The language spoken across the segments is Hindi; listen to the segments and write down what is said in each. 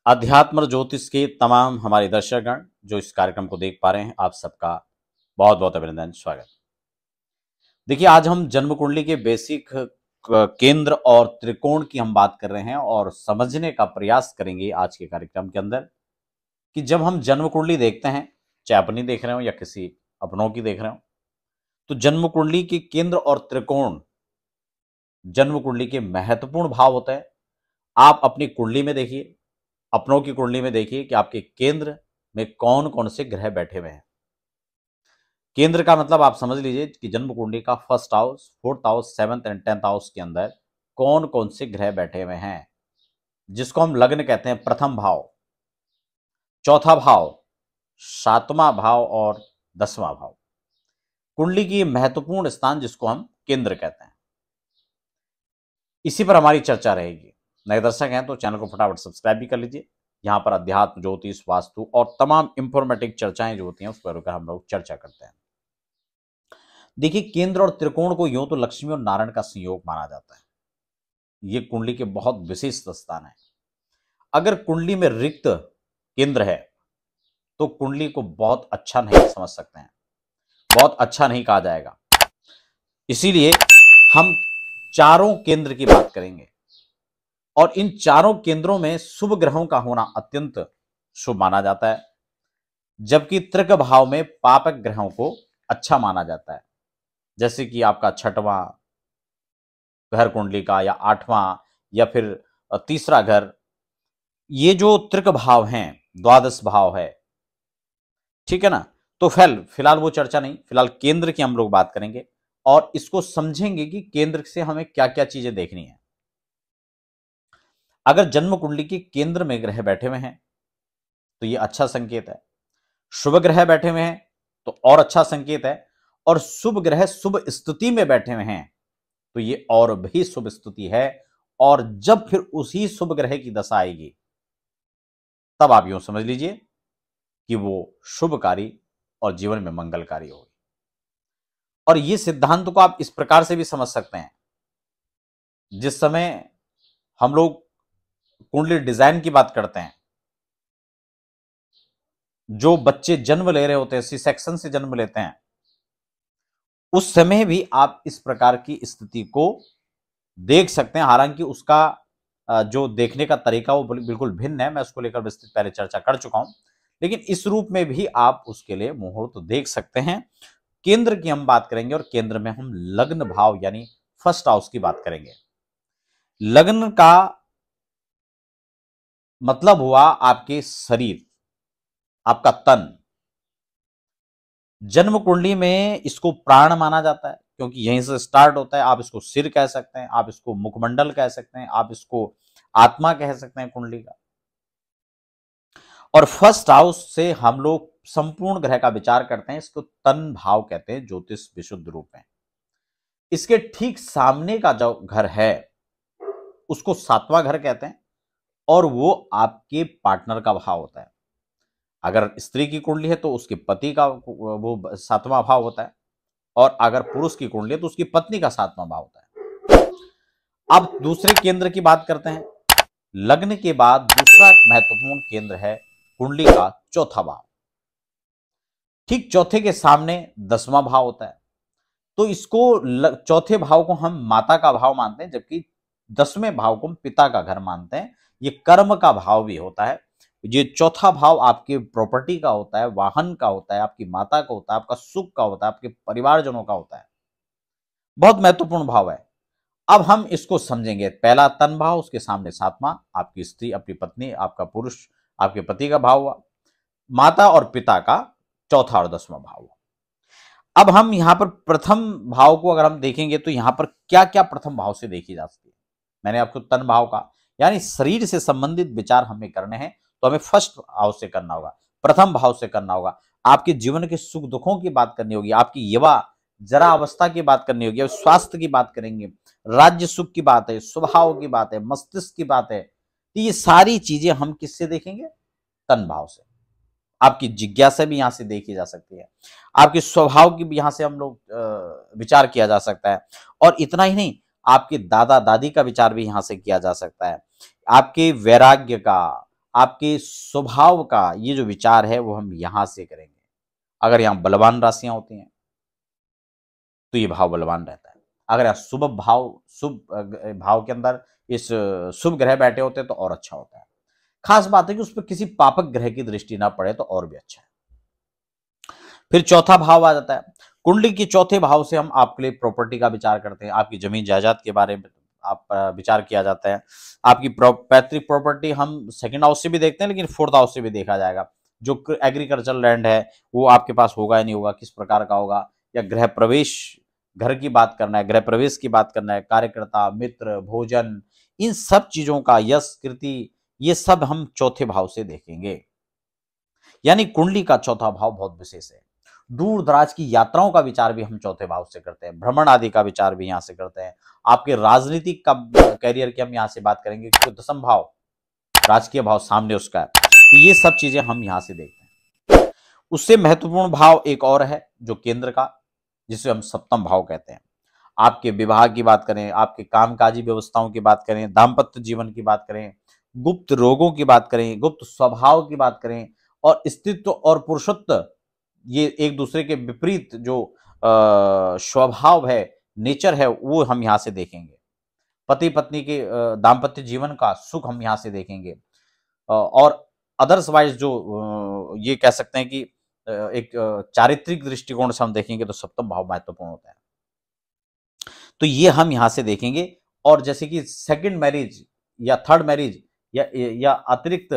अध्यात्म और ज्योतिष के तमाम हमारे दर्शकगण जो इस कार्यक्रम को देख पा रहे हैं, आप सबका बहुत बहुत अभिनंदन, स्वागत। देखिए, आज हम जन्म कुंडली के बेसिक केंद्र और त्रिकोण की हम बात कर रहे हैं और समझने का प्रयास करेंगे आज के कार्यक्रम के अंदर कि जब हम जन्म कुंडली देखते हैं, चाहे अपनी देख रहे हो या किसी अपनों की देख रहे हो, तो जन्म कुंडली के केंद्र और त्रिकोण जन्म कुंडली के महत्वपूर्ण भाव होते हैं। आप अपनी कुंडली में देखिए, अपनों की कुंडली में देखिए कि आपके केंद्र में कौन कौन से ग्रह बैठे हुए हैं। केंद्र का मतलब आप समझ लीजिए कि जन्म कुंडली का first house, fourth house, seventh and 10th house के अंदर कौन कौन से ग्रह बैठे हुए हैं, जिसको हम लग्न कहते हैं। प्रथम भाव, चौथा भाव, सातवां भाव और 10वां भाव, कुंडली की महत्वपूर्ण स्थान जिसको हम केंद्र कहते हैं। इसी पर हमारी चर्चा रहेगी। नए दर्शक हैं तो चैनल को फटाफट सब्सक्राइब भी कर लीजिए। यहाँ पर अध्यात्म, ज्योतिष, वास्तु और तमाम इंफॉर्मेटिव चर्चाएं जो होती हैं उस पर हम लोग चर्चा करते हैं। देखिए, केंद्र और त्रिकोण को यूं तो लक्ष्मी और नारायण का संयोग माना जाता है। ये कुंडली के बहुत विशिष्ट स्थान है। अगर कुंडली में रिक्त केंद्र है तो कुंडली को बहुत अच्छा नहीं समझ सकते हैं, बहुत अच्छा नहीं कहा जाएगा। इसीलिए हम चारों केंद्र की बात करेंगे और इन चारों केंद्रों में शुभ ग्रहों का होना अत्यंत शुभ माना जाता है, जबकि त्रिक भाव में पापक ग्रहों को अच्छा माना जाता है। जैसे कि आपका छठवां घर कुंडली का, या आठवां, या फिर तीसरा घर, ये जो त्रिक भाव हैं, द्वादश भाव है, ठीक है ना। तो फिलहाल वो चर्चा नहीं, फिलहाल केंद्र की हम लोग बात करेंगे और इसको समझेंगे कि केंद्र से हमें क्या क्या चीजें देखनी है। अगर जन्म कुंडली के केंद्र में ग्रह बैठे हुए हैं तो ये अच्छा संकेत है। शुभ ग्रह बैठे हुए हैं तो और अच्छा संकेत है, और शुभ ग्रह शुभ स्थिति में बैठे हुए हैं तो ये और भी शुभ स्थिति है। और जब फिर उसी शुभ ग्रह की दशा आएगी तब आप यूं समझ लीजिए कि वो शुभकारी और जीवन में मंगलकारी होगी। और ये सिद्धांत को आप इस प्रकार से भी समझ सकते हैं, जिस समय हम लोग कुंडली डिजाइन की बात करते हैं, जो बच्चे जन्म ले रहे होते हैं, सी सेक्शन से जन्म लेते हैं, उस समय भी आप इस प्रकार की स्थिति को देख सकते हैं। हालांकि उसका जो देखने का तरीका वो बिल्कुल भिन्न है, मैं उसको लेकर विस्तृत पहले चर्चा कर चुका हूं, लेकिन इस रूप में भी आप उसके लिए मुहूर्त देख सकते हैं। केंद्र की हम बात करेंगे और केंद्र में हम लग्न भाव यानी फर्स्ट हाउस की बात करेंगे। लग्न का मतलब हुआ आपके शरीर, आपका तन। जन्म कुंडली में इसको प्राण माना जाता है क्योंकि यहीं से स्टार्ट होता है। आप इसको सिर कह सकते हैं, आप इसको मुखमंडल कह सकते हैं, आप इसको आत्मा कह सकते हैं कुंडली का। और फर्स्ट हाउस से हम लोग संपूर्ण ग्रह का विचार करते हैं, इसको तन भाव कहते हैं ज्योतिष विशुद्ध रूप में। इसके ठीक सामने का जो घर है उसको सातवां घर कहते हैं, और वो आपके पार्टनर का भाव होता है। अगर स्त्री की कुंडली है तो उसके पति का वो सातवां भाव होता है, और अगर पुरुष की कुंडली है तो उसकी पत्नी का सातवां भाव होता है। अब दूसरे केंद्र की बात करते हैं। लग्न के बाद दूसरा महत्वपूर्ण केंद्र है कुंडली का चौथा भाव। ठीक चौथे के सामने 10वां भाव होता है, तो इसको चौथे भाव को हम माता का भाव मानते हैं, जबकि 10वें भाव को हम पिता का घर मानते हैं। ये कर्म का भाव भी होता है। ये चौथा भाव आपके प्रॉपर्टी का होता है, वाहन का होता है, आपकी माता का होता है, आपका सुख का होता है, आपके परिवारजनों का होता है। बहुत महत्वपूर्ण भाव है। अब हम इसको समझेंगे। पहला तन भाव, उसके सामने सातवां आपकी स्त्री, अपनी पत्नी, आपका पुरुष, आपके पति का भाव हुआ। माता और पिता का चौथा और 10वां भाव हुआ। अब हम यहां पर प्रथम भाव को अगर हम देखेंगे तो यहां पर क्या क्या प्रथम भाव से देखी जा सकती है। मैंने आपको तन भाव का यानी शरीर से संबंधित विचार हमें करने हैं तो हमें फर्स्ट हाउस से करना होगा, प्रथम भाव से करना होगा। आपके जीवन के सुख दुखों की बात करनी होगी, आपकी युवा जरा अवस्था की बात करनी होगी, स्वास्थ्य की बात करेंगे, राज्य सुख की बात है, स्वभाव की बात है, मस्तिष्क की बात है। तो ये सारी चीजें हम किससे देखेंगे? तन भाव से। आपकी जिज्ञासा भी यहां से देखी जा सकती है, आपके स्वभाव की भी यहां से हम लोग विचार किया जा सकता है। और इतना ही नहीं, आपके दादा दादी का विचार भी यहां से किया जा सकता है। आपके वैराग्य का, आपके स्वभाव का ये जो विचार है वो हम यहां से करेंगे। अगर यहाँ बलवान राशियां होती हैं तो ये भाव बलवान रहता है। अगर यहाँ शुभ भाव के अंदर इस शुभ ग्रह बैठे होते हैं तो और अच्छा होता है। खास बात है कि उस पर किसी पापक ग्रह की दृष्टि ना पड़े तो और भी अच्छा है। फिर चौथा भाव आ जाता है। कुंडली के चौथे भाव से हम आपके लिए प्रॉपर्टी का विचार करते हैं। आपकी जमीन जायदाद के बारे में आप विचार किया जाता है। आपकी पैतृक प्रॉपर्टी हम सेकंड हाउस से भी देखते हैं, लेकिन फोर्थ हाउस से भी देखा जाएगा। जो एग्रीकल्चरल लैंड है वो आपके पास होगा या नहीं होगा, किस प्रकार का होगा, या गृह प्रवेश, घर की बात करना है, गृह प्रवेश की बात करना है, कार्यकर्ता, मित्र, भोजन, इन सब चीजों का यश, कीर्ति, ये सब हम चौथे भाव से देखेंगे। यानी कुंडली का चौथा भाव बहुत विशेष है। दूर दराज की यात्राओं का विचार भी हम चौथे भाव से करते हैं। भ्रमण आदि का विचार भी यहां से करते हैं। आपके राजनीतिक का कैरियर की हम यहां से बात करेंगे, क्योंकि दसम भाव राजकीय भाव सामने उसका है, तो ये सब चीजें हम यहां से देखते हैं। उससे महत्वपूर्ण भाव एक और है जो केंद्र का, जिसे हम सप्तम भाव कहते हैं। आपके विवाह की बात करें, आपके कामकाजी व्यवस्थाओं की बात करें, दाम्पत्य जीवन की बात करें, गुप्त रोगों की बात करें, गुप्त स्वभाव की बात करें, और स्त्रीत्व और पुरुषत्व, ये एक दूसरे के विपरीत जो स्वभाव है, नेचर है, वो हम यहाँ से देखेंगे। पति पत्नी के दाम्पत्य जीवन का सुख हम यहाँ से देखेंगे। और अदर्स वाइज जो ये कह सकते हैं कि एक चारित्रिक दृष्टिकोण से हम देखेंगे तो सप्तम भाव महत्वपूर्ण होता है। तो ये हम यहां से देखेंगे। और जैसे कि सेकंड मैरिज या थर्ड मैरिज या अतिरिक्त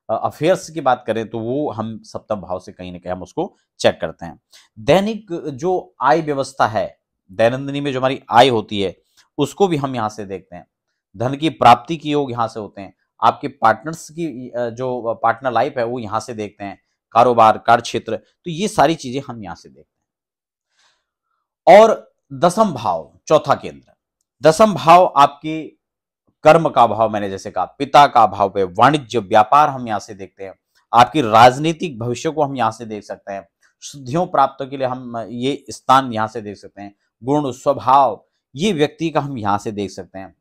अफेयर्स की बात करें तो वो हम सप्तम भाव से कहीं ना कहीं हम उसको चेक करते हैं। दैनिक जो आय व्यवस्था है, दैनंदिनी में जो हमारी आय होती है, उसको भी हम यहाँ से देखते हैं। धन की प्राप्ति के योग यहाँ से होते हैं। आपके पार्टनर्स की जो पार्टनर लाइफ है वो यहाँ से देखते हैं। कारोबार, कार्य क्षेत्र, तो ये सारी चीजें हम यहाँ से देखते हैं। और दसम भाव, चौथा केंद्र, दसम भाव आपके कर्म का भाव, मैंने जैसे कहा पिता का भाव है, वाणिज्य व्यापार हम यहां से देखते हैं। आपकी राजनीतिक भविष्य को हम यहां से देख सकते हैं। सिद्धियों प्राप्त के लिए हम ये स्थान यहां से देख सकते हैं। गुण, स्वभाव, ये व्यक्ति का हम यहां से देख सकते हैं।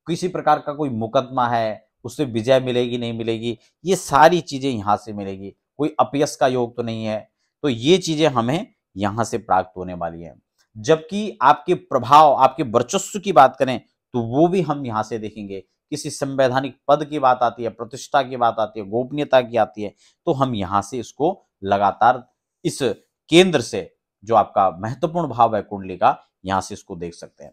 किसी प्रकार का कोई मुकदमा है, उससे विजय मिलेगी नहीं मिलेगी, ये सारी चीजें यहां से मिलेगी। कोई अपयश का योग तो नहीं है, तो ये चीजें हमें यहां से प्राप्त होने वाली है। जबकि आपके प्रभाव, आपके वर्चस्व की बात करें तो वो भी हम यहां से देखेंगे। किसी संवैधानिक पद की बात आती है, प्रतिष्ठा की बात आती है, गोपनीयता की आती है, तो हम यहां से इसको लगातार इस केंद्र से, जो आपका महत्वपूर्ण भाव है कुंडली का, यहां से इसको देख सकते हैं।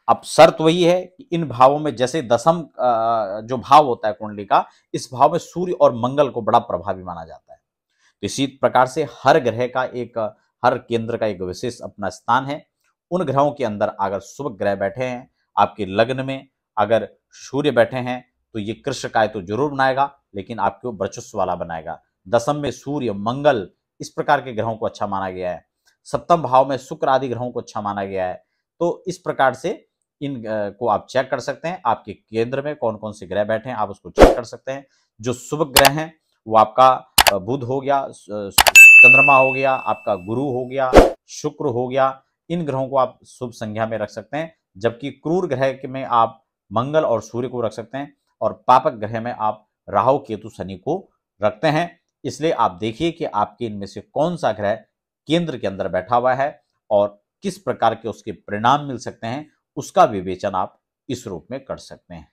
अब शर्त वही है कि इन भावों में, जैसे दसम जो भाव होता है कुंडली का, इस भाव में सूर्य और मंगल को बड़ा प्रभावी माना जाता है। तो इसी प्रकार से हर ग्रह का हर केंद्र का एक विशेष अपना स्थान है। उन ग्रहों के अंदर अगर शुभ ग्रह बैठे हैं आपके लग्न में, अगर सूर्य बैठे हैं तो ये कृष्ण काय तो जरूर बनाएगा, लेकिन आपको वर्चस्व वाला बनाएगा। दसम में सूर्य, मंगल, इस प्रकार के ग्रहों को अच्छा माना गया है। सप्तम भाव में शुक्र आदि ग्रहों को अच्छा माना गया है। तो इस प्रकार से इन को आप चेक कर सकते हैं। आपके केंद्र में कौन कौन से ग्रह बैठे हैं आप उसको चेक कर सकते हैं। जो शुभ ग्रह हैं वो आपका बुध हो गया, चंद्रमा हो गया, आपका गुरु हो गया, शुक्र हो गया, इन ग्रहों को आप शुभ संख्या में रख सकते हैं। जबकि क्रूर ग्रह में आप मंगल और सूर्य को रख सकते हैं, और पापक ग्रह में आप राहु, केतु, शनि को रखते हैं। इसलिए आप देखिए कि आपके इनमें से कौन सा ग्रह केंद्र के अंदर बैठा हुआ है और किस प्रकार के उसके परिणाम मिल सकते हैं, उसका विवेचन आप इस रूप में कर सकते हैं।